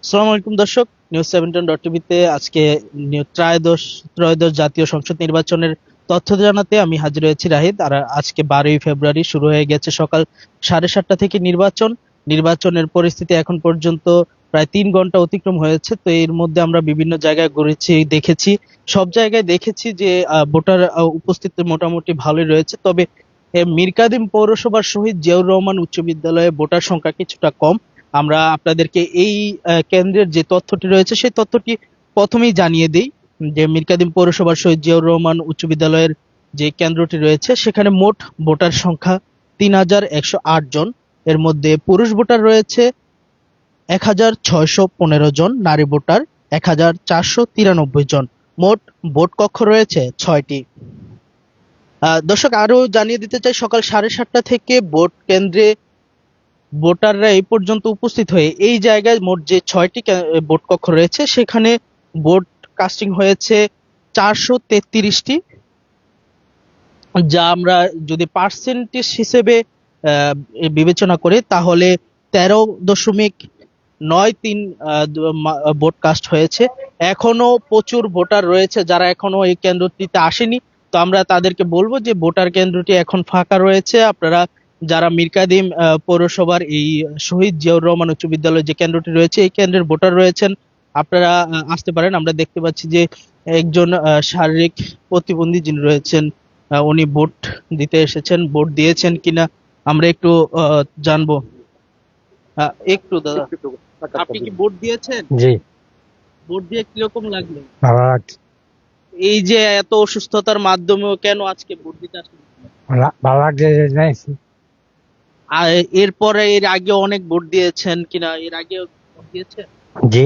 আসসালামু আলাইকুম দর্শক, নিউজ 17.টিভিতে আজকে ত্রয়োদশ ত্রয়োদশ জাতীয় সংসদ নির্বাচনের তথ্য জানাতে আমি হাজির হয়েছি রাহিদ। আর আজকে 12ই ফেব্রুয়ারি শুরু হয়ে গেছে সকাল 7:30 থেকে নির্বাচনের পরিস্থিতি এখন পর্যন্ত প্রায় 3 ঘন্টা অতিক্রম হয়েছে। তো এর মধ্যে আমরা বিভিন্ন জায়গায় ঘুরেছি, দেখেছি, সব জায়গায় দেখেছি যে ভোটার উপস্থিতি মোটামুটি ভালোই রয়েছে। তবে মীরকাদিম পৌরসভার শহীদ জিয়াউর রহমান উচ্চ বিদ্যালয়ে ভোটার সংখ্যা কিছুটা কম। আমরা আপনাদেরকে এই কেন্দ্রের যে তথ্যটি রয়েছে সেই তথ্যটি প্রথমেই জানিয়ে দিই যে মীরকাদিম পৌরসভার শহীদ জিয়াউর রহমান উচ্চ বিদ্যালয়ের যে কেন্দ্রটি রয়েছে সেখানে মোট ভোটার সংখ্যা 3,108 জন। এর মধ্যে পুরুষ ভোটার রয়েছে 1,615 জন, নারী ভোটার 1,493 জন। মোট ভোট কক্ষ রয়েছে 6টি। দর্শক, আরো জানিয়ে দিতে চাই, সকাল 7:30 থেকে ভোট কেন্দ্রে ভোটাররা এই পর্যন্ত উপস্থিত হয়ে এই জায়গায় মোট যে 6টি ভোট কক্ষ রয়েছে সেখানে ভোট কাস্টিং হয়েছে 433টি, যা আমরা যদি পার্সেন্টেজ হিসেবে আহ, বিবেচনা করি তাহলে 13.93 ভোট কাস্ট হয়েছে। এখনো প্রচুর ভোটার রয়েছে যারা এখনো এই কেন্দ্রটিতে আসেনি। তো আমরা তাদেরকে বলবো যে ভোটার কেন্দ্রটি এখন ফাঁকা রয়েছে। আপনারা যারা মীরকাদিম পৌরসভার এই শহীদ জিয়াউর রহমান উচ্চ বিদ্যালয় যে কেন্দ্রটি রয়েছে এই কেন্দ্রের ভোটার রয়েছেন, আপনারা আসতে পারেন। আমরা দেখতে পাচ্ছি যে একজন শারীরিক প্রতিবন্ধী যিনি রয়েছেন, উনি ভোট দিতে এসেছেন। ভোট দিয়েছেন কিনা আমরা একটু জানবো। একটু দাদা, আপনি কি ভোট দিয়েছেন? জি, ভোট দিয়ে কিরকম লাগলো? ভালো লাগছে। এই যে এত অসুস্থতার মাধ্যমেও কেন আজকে ভোট দিতে আসলেন? ভালো লাগছে যে জানিস। আর এরপরে এর আগে অনেক ভোট দিয়েছেন কিনা? এর আগে ভোট দিয়েছেন? জি,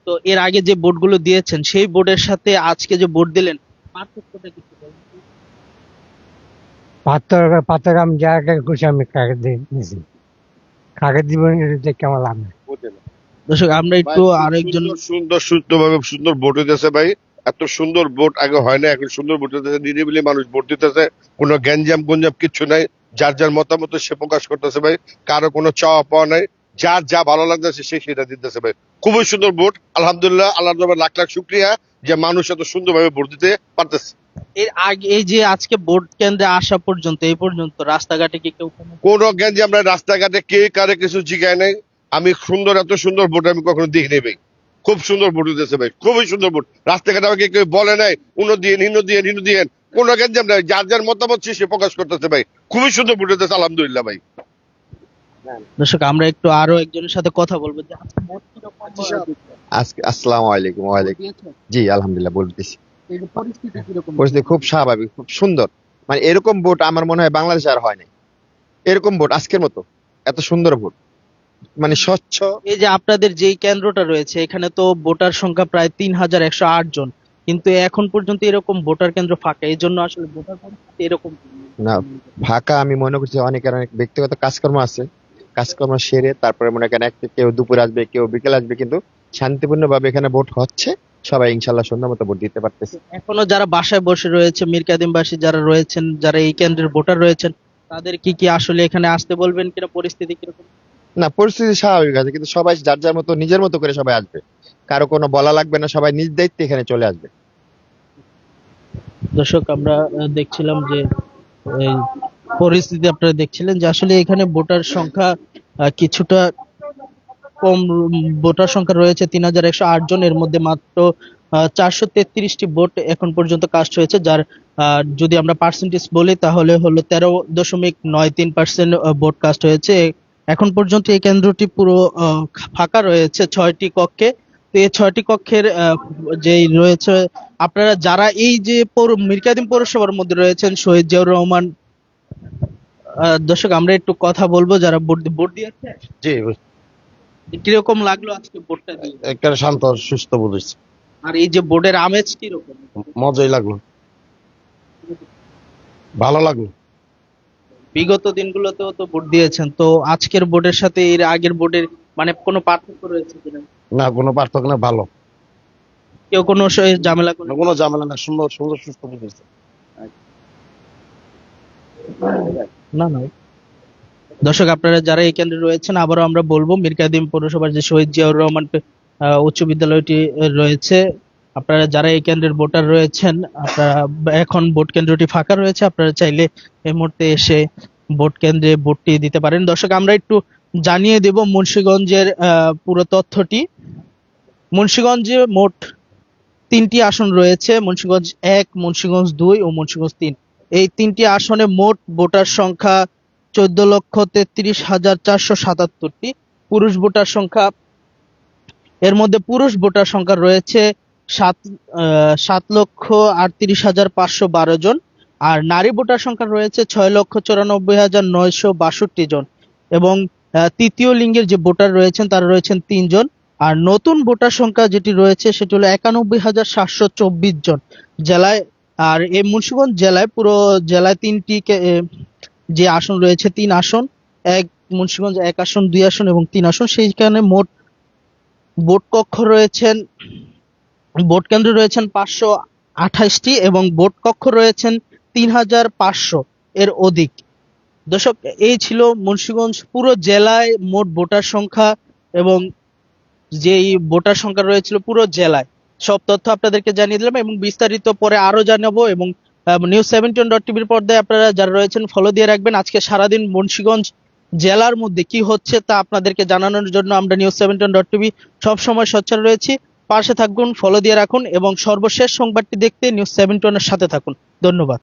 তো এর আগে যে ভোটগুলো দিয়েছেন সেই ভোটের সাথে আজকে যে ভোট দিলেন পার্থক্যটা কিছু বলুন তো? পাত্র আমি যাকে খুশি আমি কাকে দিয়েছি, কাকে দিব এটা কেমন লাগবে। দর্শক, আমরা ভাই একটু খুব আরেকজন সুন্দরভাবে সুন্দর ভোট হইতেছে ভাই। এত সুন্দর ভোট আগে হয় না, এখন সুন্দর ভোট হইতেছে, নিরিবিলি মানুষ ভোট দিতেছে, কোনো গ্যাঞ্জাম গুঞ্জাম কিচ্ছু নাই। যার যার মতামত সে প্রকাশ করতেছে ভাই, কারো কোনো চাওয়া পাওয়া নাই। যার যা ভালো লাগতেছে সে সেটা দিতেছে ভাই। খুবই সুন্দর ভোট, আলহামদুলিল্লাহ, আল্লাহর দরবারে লাখ লাখ শুকরিয়া যে মানুষ এত সুন্দরভাবে ভোট দিতে পারতেছে। এর আগে এই যে আজকে ভোট কেন্দ্রে আসা পর্যন্ত এই পর্যন্ত রাস্তাঘাটে কি কেউ কোনো কোনো গ্যাঞ্জাম নাই, রাস্তাঘাটে কে কারে কিছু জিগায় নাই। আমি এত সুন্দর ভোট আমি কখনো দেখিনি ভাই। খুব সুন্দর ভোট দিতেছে ভাই, খুবই সুন্দর ভোট। রাস্তাঘাটে আমাকে কেউ বলে নাই উনো দিয়ে হিনো দিয়ে হিনো দিয়ে, কোনো গ্যাঞ্জাম নাই। যার যার মতামত সে প্রকাশ করতেছে ভাই। খুবই সুন্দর ভোট দিতেছে, আলহামদুলিল্লাহ ভাই। দর্শক, আমরা একটু আরো একজনের সাথে কথা বলবো যে আজকে ভোট কিরকম দিচ্ছে? আজকে আসসালামু আলাইকুম। ভোট ওয়ালাইকুম। দিয়েছেন? জি, আলহামদুলিল্লাহ বলতেছি। এই যে পরিস্থিতি কিরকম? পরিস্থিতি খুব স্বাভাবিক, খুব সুন্দর। মানে এরকম ভোট আমার মনে হয় বাংলাদেশে আর হয় নাই। এরকম ভোট আজকের মতো, এত সুন্দর ভোট, মানে স্বচ্ছ। এই যে আপনাদের যেই কেন্দ্রটা রয়েছে এখানে তো ভোটার সংখ্যা প্রায় 3,108 জন, কিন্তু এখন পর্যন্ত এরকম ভোটার কেন্দ্র ফাঁকা। এই জন্য আসলে ভোটার পরিস্থিতি এরকম। না, ফাঁকা আমি মনে করছি অনেকের অনেক ব্যক্তিগত কাজকর্ম আছে, কাজকর্ম সেরে তারপরে মনে করেন কেউ দুপুরে আসবে, কেউ বিকেল আসবে, কিন্তু শান্তিপূর্ণ ভাবে এখানে ভোট হচ্ছে। সবাই ইনশাল্লাহ সুন্দর মতো ভোট দিতে পারতেছে। এখনো যারা বাসায় বসে রয়েছে, মীরকাদিমবাসী যারা রয়েছেন, যারা এই কেন্দ্রের ভোটার রয়েছেন, তাদের কি আসলে এখানে আসতে বলবেন কিনা? পরিস্থিতি কিরকম? না, পরিস্থিতি স্বাভাবিক আছে, কিন্তু সবাই যার যার মতো নিজের মতো করে সবাই আসবে। কারো কোনো বলা লাগবে না, সবাই নিজ দায়িত্বে এখানে চলে আসবে। দর্শক, আমরা দেখছিলাম যে এই পরিস্থিতি আপনারা দেখছিলেন যে আসলে এখানে ভোটার সংখ্যা কিছুটা কম। ভোটার সংখ্যা রয়েছে 3,108 জন, এর মধ্যে মাত্র 433টি ভোট এখন পর্যন্ত কাস্ট হয়েছে, যার যদি আমরা পার্সেন্টেজ বলি তাহলে হলো 13.93% ভোট কাস্ট হয়েছে। এখন পর্যন্ত এই কেন্দ্রটি পুরো ফাঁকা রয়েছে 6টি কক্ষে। তো এই 6টি কক্ষের যেই রয়েছে, আপনারা যারা এই যে মীরকাদিম পৌরসভার মধ্যে রয়েছেন শহীদ জিয়াউর রহমান, দর্শক আমরা একটু কথা বলবো যারা ভোট দিয়েছে। জি, কিরকম লাগলো আজকে ভোটটা দিয়ে? একটা শান্ত সুস্থ বুঝেছি, আর এই যে ভোটের আমেজ কিরকম? মজাই লাগলো, ভালো লাগলো। বিগত দিনগুলোতেও তো ভোট দিয়েছেন, তো আজকের ভোটের সাথে এর আগের ভোটের মানে কোনো পার্থক্য রয়েছে কিনা? না, কোনো পার্থক্য না, ভালো। কেউ কোনো ঝামেলা করে? কোনো ঝামেলা না, সুন্দর সুন্দর সুস্থ বুঝেছি। না না। দর্শক, আপনারা যারা এই কেন্দ্রে রয়েছেন আবারও আমরা বলবো মীরকাদিম পৌরসভার যে শহীদ জিয়াউর রহমান উচ্চ বিদ্যালয়টি রয়েছে। আপনারা যারা এই কেন্দ্রের ভোটার রয়েছেন, আপনারা এখন ভোট কেন্দ্রটি ফাঁকা রয়েছে, আপনারা চাইলে এই মুহূর্তে এসে ভোট কেন্দ্রে ভোটটি দিতে পারেন। দর্শক, আমরা একটু জানিয়ে দেব মুন্সিগঞ্জের পুরো তথ্যটি। মুন্সিগঞ্জে মোট 3টি আসন রয়েছে, মুন্সিগঞ্জ 1, মুন্সিগঞ্জ 2 ও মুন্সিগঞ্জ 3। এই 3টি আসনে মোট ভোটার সংখ্যা 14,33,477টি। পুরুষ ভোটার সংখ্যা, এর মধ্যে পুরুষ ভোটার সংখ্যা রয়েছে 7,38,512 জন, আর নারী ভোটার সংখ্যা রয়েছে 6,94,962 জন, এবং তৃতীয় লিঙ্গের যে ভোটার রয়েছেন তারা রয়েছেন 3 জন। আর নতুন ভোটার সংখ্যা যেটি রয়েছে সেটি হলো 91,724 জন জেলায়। আর এই মুন্সিগঞ্জ জেলায়, পুরো জেলায় যে আসন রয়েছে 3 আসন, মুন্সিগঞ্জ 1 আসন, 2 আসন এবং 3 আসন। সেইখানে মোট ভোট কক্ষ রয়েছেন, ভোট কেন্দ্র রয়েছেন 528টি এবং ভোট কক্ষ রয়েছেন 3,500 এর অধিক। দর্শক, এই ছিল মুন্সিগঞ্জ পুরো জেলায় মোট ভোটার সংখ্যা এবং যেই ভোটার সংখ্যা রয়েছিল পুরো জেলায়, সব তথ্য আপনাদেরকে জানিয়ে দিলাম এবং বিস্তারিত পরে আরো জানাবো। এবং news710.tv পর্দায় আপনারা যারা রয়েছেন ফলো দিয়ে রাখবেন। আজকে সারাদিন মুন্সিগঞ্জ জেলার মধ্যে কি হচ্ছে তা আপনাদেরকে জানানোর জন্য আমরা news710.tv সব সময় সোচ্চার রয়েছি। পাশে থাকুন, ফলো দিয়ে রাখুন এবং সর্বশেষ সংবাদটি দেখতে news710 এর সাথে থাকুন। ধন্যবাদ।